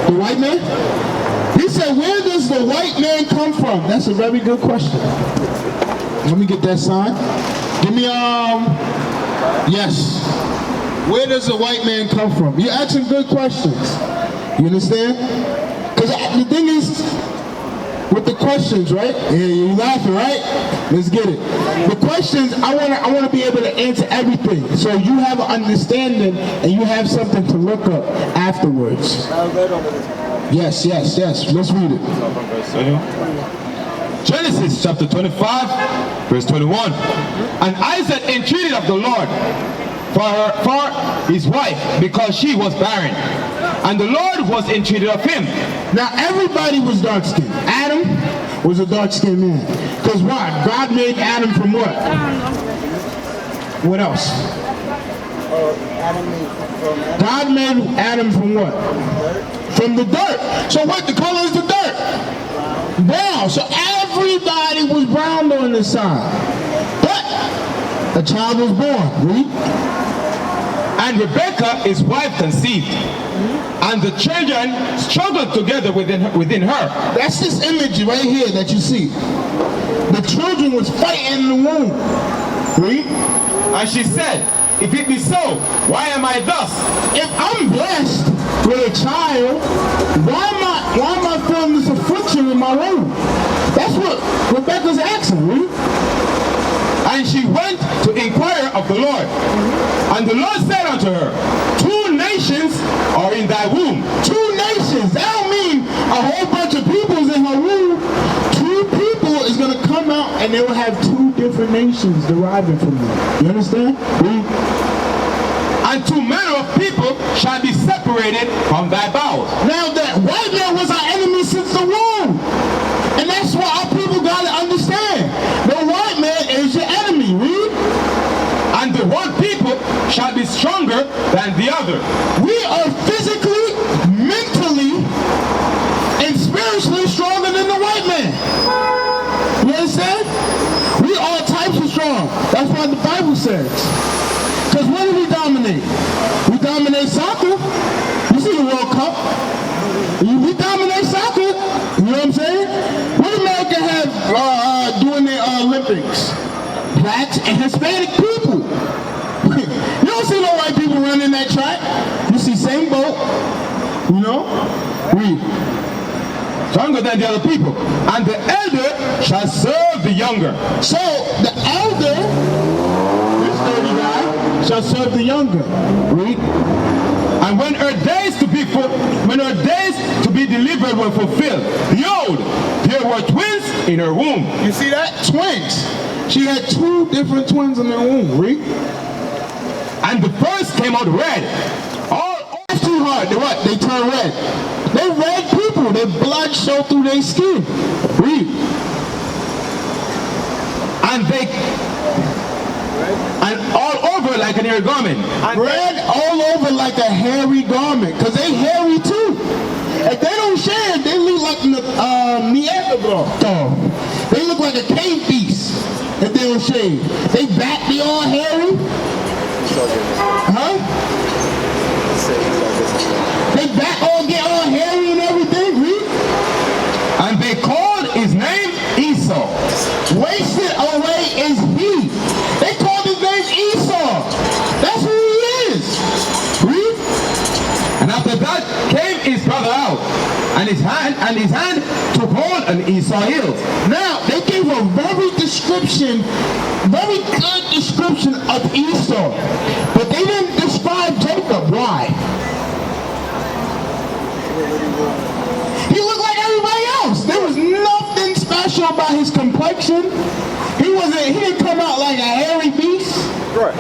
The white man? He said, where does the white man come from? That's a very good question. Let me get that sign. Give me, yes. Where does the white man come from? You're asking good questions. You understand? Because the thing is, with the questions, right? Yeah, you're laughing, right? Let's get it. The questions, I want to be able to answer everything, so you have an understanding and you have something to look up afterwards. Yes. Let's read it. Genesis chapter 25, verse 21. And Isaac entreated of the Lord for his wife, because she was barren. And the Lord was entreated of him. Now everybody was dark-skinned. Adam was a dark-skinned man. Because why? God made Adam from what? What else? God made Adam from what? From the dirt. So what? The color is the dirt. Brown. So everybody was brown on this side. But a child was born. Read. And Rebekah, his wife, conceived. And the children struggled together within her. That's this image right here that you see. The children was fighting in the womb. Read. And she said, if it be so, why am I thus? If I'm blessed with a child, why am I feeling this affliction in my womb? That's what Rebekah's asking. Read. And she went to inquire of the Lord. And the Lord said unto her, 2 nations are in thy womb. 2 nations. That don't mean a whole bunch of people's in her womb. 2 people is going to come out and they will have 2 different nations deriving from them. You understand? And 2 manner of people shall be separated from thy bowels. Now that white man was our enemy since the womb. And that's what our people got to understand. The white man is your enemy. Read. And the one people shall be stronger than the other. We are physically, mentally, and spiritually stronger than the white man. You understand? We all types of strong. That's what the Bible says. Because what do we dominate? We dominate soccer. You see the World Cup. We dominate soccer. You know what I'm saying? What America have doing their Olympics? Blacks and Hispanic people. You don't see no white people running that track. You see same boat. You know? Read. Stronger than the other people. And the elder shall serve the younger. So the elder, this dirty guy, shall serve the younger. Read. And when her days to be delivered were fulfilled, behold, there were twins in her womb. You see that? Twins. She had 2 different twins in her womb. Read. And the first came out red. That's too hard. They what? They turn red. They're red people. Their blood show through their skin. Read. And all over like an hairy garment. Red all over like a hairy garment. Because they hairy too. If they don't shave, they look like Neanderthal. They look like a cave beast if they don't shave. They all hairy. Huh? They get all hairy and everything. Read. And they called his name Esau. Wasted away is he. They called his name Esau. That's who he is. Read. And after that came his brother out, and his hand took hold on Esau's heels. Now they gave a very good description of Esau, but they didn't describe Jacob. Why? He looked like everybody else. There was nothing special about his complexion. He didn't come out like a hairy beast. Right.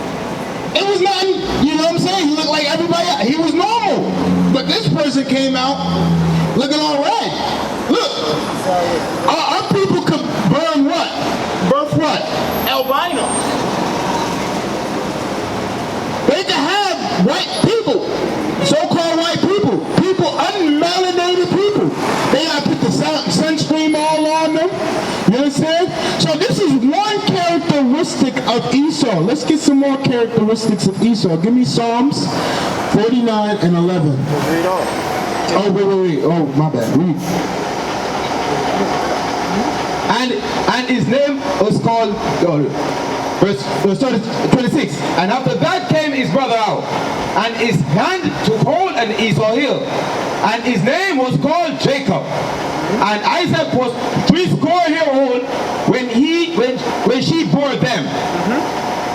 It was nothing, you know what I'm saying? He looked like everybody else. He was normal. But this person came out looking all red. Look, our people could burn what? Birth what? Albino. They could have white people, so-called white people, unmelanated people. They gotta put the sunscreen all on them. You understand? So this is one characteristic of Esau. Let's get some more characteristics of Esau. Give me Psalms 49 and 11. Oh, wait. Oh, my bad. Read. And his name was called, verse 26. And after that came his brother out, and his hand took hold on Esau hill, and his name was called Jacob. And Isaac was 80 old when she bore them.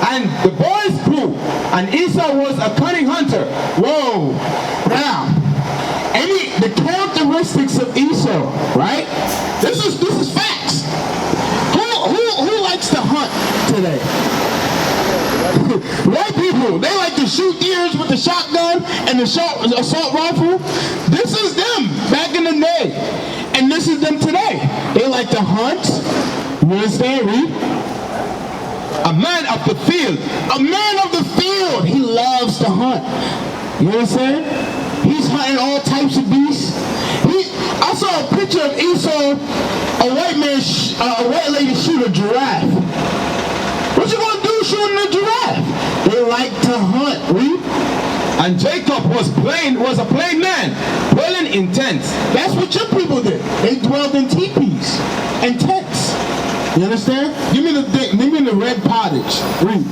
And the boys grew, and Esau was a cunning hunter. Whoa. Now, the characteristics of Esau, right? This is facts. Who likes to hunt today? White people, they like to shoot deers with the shotgun and the assault rifle. This is them back in the day. And this is them today. They like to hunt. You understand? Read. A man of the field. A man of the field. He loves to hunt. You understand? He's hunting all types of beasts. I saw a picture of Esau, a white lady shoot a giraffe. What you gonna do shooting a giraffe? They like to hunt. Read. And Jacob was a plain man, dwelling in tents. That's what your people did. They dwelled in teepees and tents. You understand? Give me the red pottage. Read.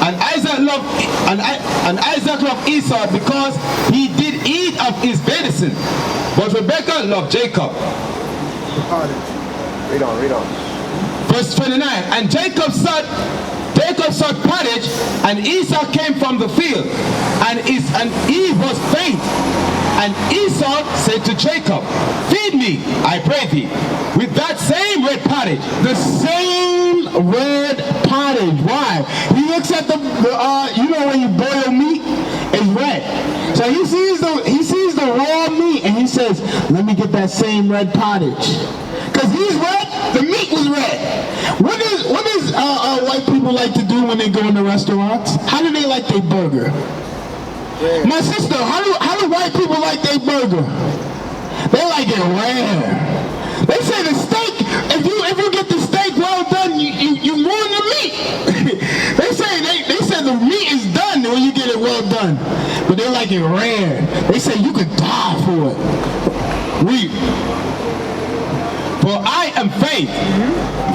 And Isaac loved Esau because he did eat of his venison, but Rebekah loved Jacob. Read on. Verse 29. And Jacob sought pottage, and Esau came from the field, and he was faint. And Esau said to Jacob, feed me, I pray thee, with that same red pottage. The same red pottage. Why? He looks at the you know when you boil meat, it's red. So he sees the raw meat and he says, let me get that same red pottage. Because he's red, the meat was red. What does white people like to do when they go into restaurants? How do they like their burger? My sister, how do white people like their burger? They like it rare. They say the steak, if you get the steak well done, you ruin the meat. they say the meat is done when you get it well done. But they like it rare. They say you could die for it. Read. For I am faint.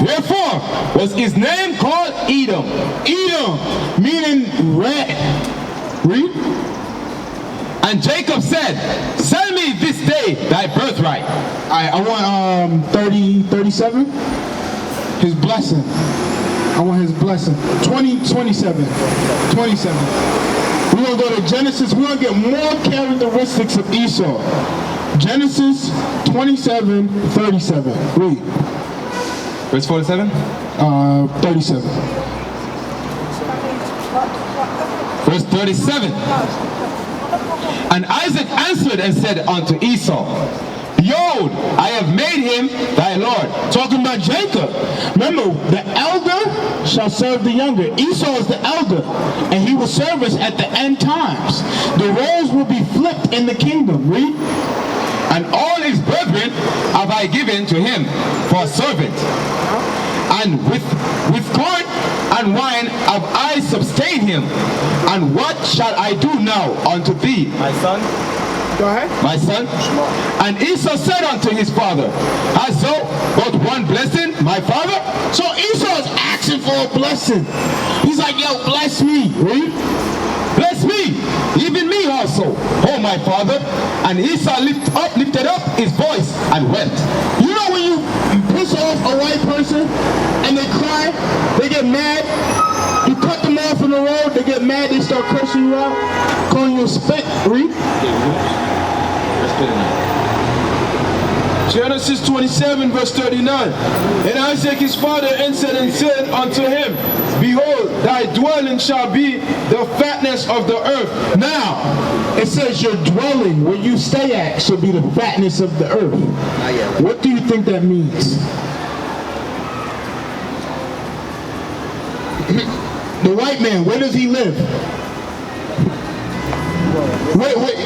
Therefore was his name called Edom. Edom, meaning red. Read. And Jacob said, sell me this day thy birthright. I want 37. His blessing. I want his blessing. 27. We're going to go to Genesis. We're going to get more characteristics of Esau. Genesis 27:37. Read. Verse 47? 37. Verse 37. And Isaac answered and said unto Esau, behold, I have made him thy Lord. Talking about Jacob. Remember, the elder shall serve the younger. Esau is the elder, and he will serve us at the end times. The roles will be flipped in the kingdom. Read. And all his brethren have I given to him for a servant. And with corn and wine have I sustained him. And what shall I do now unto thee, My son? Go ahead. my son? And Esau said unto his father, hast thou but one blessing, my father? So Esau is asking for a blessing. He's like, yo, bless me. Read. Bless me, even me also, oh my father. And Esau lifted up his voice and wept. You know when you piss off a white person and they cry, they get mad, you cut them off in the road, they get mad, they start cursing you out, calling you a spit. Read. Genesis 27 verse 39. And Isaac his father answered and said unto him, behold, thy dwelling shall be the fatness of the earth. Now, it says your dwelling, where you stay at, shall be the fatness of the earth. What do you think that means? The white man, where does he live? Wait.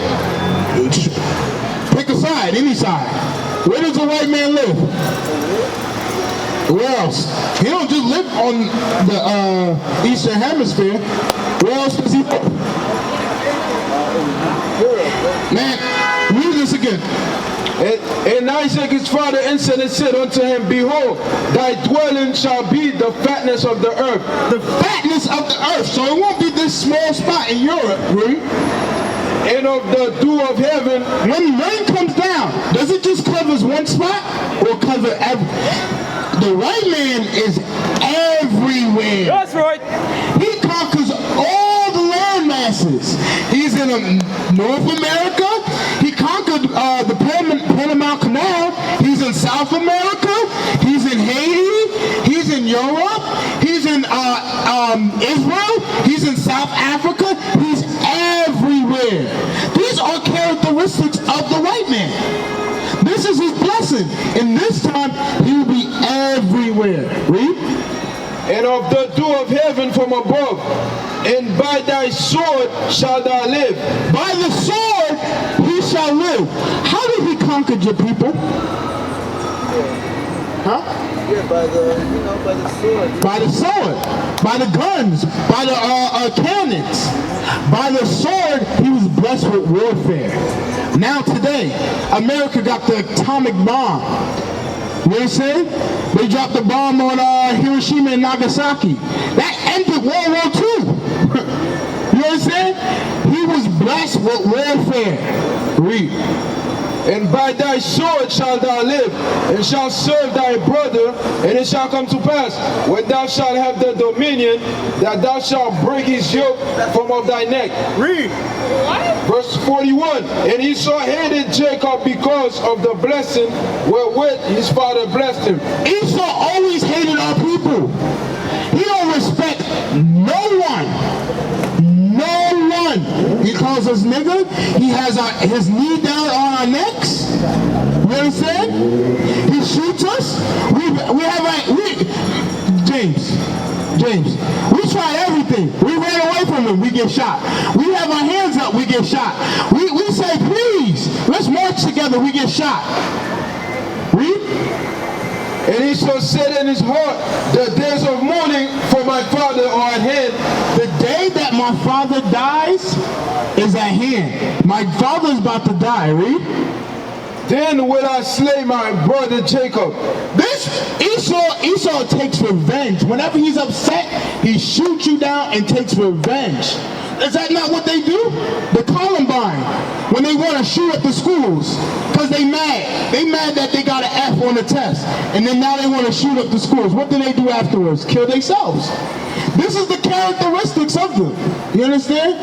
Pick a side, any side. Where does the white man live? Where else? He don't just live on the Eastern Hemisphere. Where else does he live? Man, read this again. And Isaac his father answered and said unto him, Behold, thy dwelling shall be the fatness of the earth. The fatness of the earth. So it won't be this small spot in Europe, right? And of the dew of heaven. When rain comes down, does it just cover one spot or cover every? The white man is everywhere. That's right. He conquers all the land masses. He's in North America. He conquered the Panama Canal. He's in South America. He's in Haiti. He's in Europe. He's in Israel. He's in South Africa. He's everywhere. These are characteristics of the white man. This is his blessing. And this time, he will be everywhere. Read. And of the dew of heaven from above, and by thy sword shalt thou live. By the sword he shall live. How did he conquer your people? Huh? Yeah, by the sword. By the sword. By the guns. By the cannons. By the sword, he was blessed with warfare. Now today, America got the atomic bomb. You know what I'm saying? They dropped the bomb on Hiroshima and Nagasaki. That ended World War II. You know what I'm saying? He was blessed with warfare. Read. And by thy sword shalt thou live, and shalt serve thy brother, and it shall come to pass, when thou shalt have the dominion, that thou shalt break his yoke from off thy neck. Read. Verse 41, and Esau hated Jacob because of the blessing wherewith his father blessed him. Esau always hated our people. He don't respect no one. No one. He calls us nigger. He has his knee down on our necks. You know what I'm saying? He shoots us. James, we tried everything. We ran away from him, we get shot. We have our hands up, we get shot. We say, please, let's march together, we get shot. Read. And Esau said in his heart, the days of mourning for my father are at hand. The day that my father dies is at hand. My father is about to die, read. Then will I slay my brother Jacob. This Esau takes revenge. Whenever he's upset, he shoots you down and takes revenge. Is that not what they do? The Columbine, when they want to shoot at the schools, because they mad. They mad that they got an F on the test, and then now they want to shoot up the schools. What do they do afterwards? Kill themselves. This is the characteristics of them. You understand?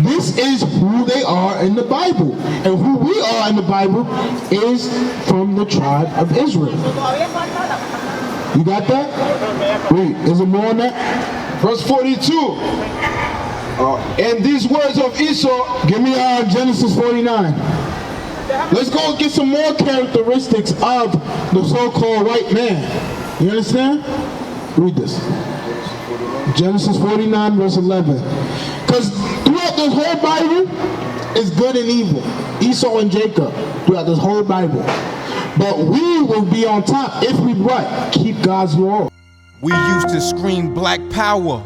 This is who they are in the Bible. And who we are in the Bible is from the tribe of Israel. You got that? Wait, is there more on that? Verse 42. And these words of Esau. Give me Genesis 49. Let's go get some more characteristics of the so-called white man. You understand? Read this. Genesis 49 verse 11. Because throughout this whole Bible is good and evil. Esau and Jacob throughout this whole Bible. But we will be on top if we what? Keep God's law. We used to scream black power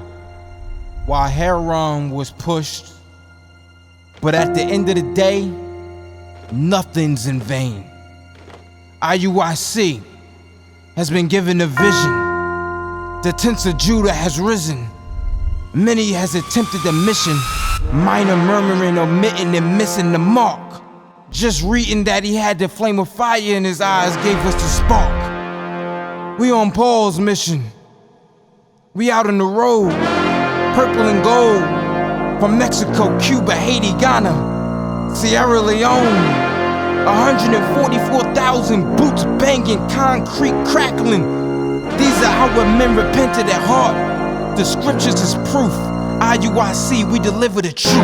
while heroin was pushed. But at the end of the day, nothing's in vain. IUIC has been given a vision. The tents of Judah has risen. Many has attempted the mission. Minor murmuring, omitting, and missing the mark. Just reading that he had the flame of fire in his eyes gave us the spark. We on Paul's mission. We out on the road, purple and gold. From Mexico, Cuba, Haiti, Ghana, Sierra Leone. 144,000 boots banging, concrete crackling. These are how men repented at heart. The scriptures is proof. IUIC, we deliver the truth.